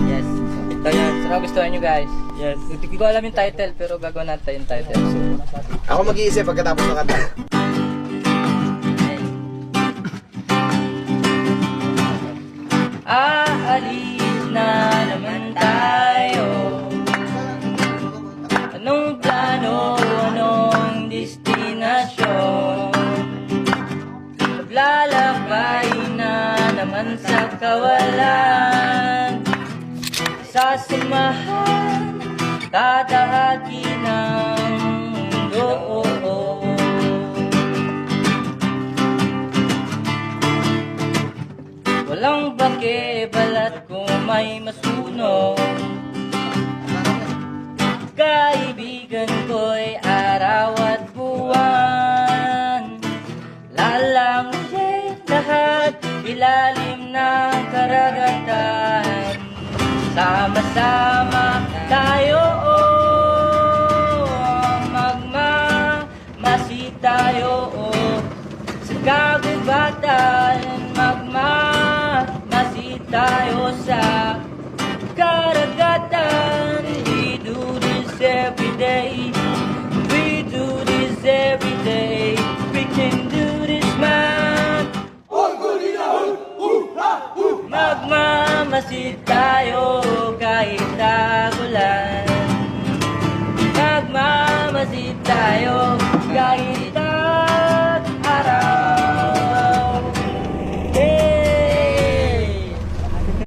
Yes. Ito yan. Sana gustuhan nyo guys. Yes. Hindi ko alam yung title pero gagawin natin yung title. So, Ako mag-iisip pagkatapos ng kanta. aalis na naman tayo. Anong plano, anong destinasyon? Maglalakbay na naman sa kawalan. Sasamahan, tatahaki ng mundo. Walang bake, balat ko may masunog. Kaibigan ko'y araw at buwan. Lalangoy lahat, ilalim ng karagatan. Sama-sama tayo, magmamasi tayo. Sa kagubatan, magmamasi tayo sa karagatan. We do this every day. We do this every day. We can do this, man. Magmamasid tayo kahit tagulan. Magmamasid tayo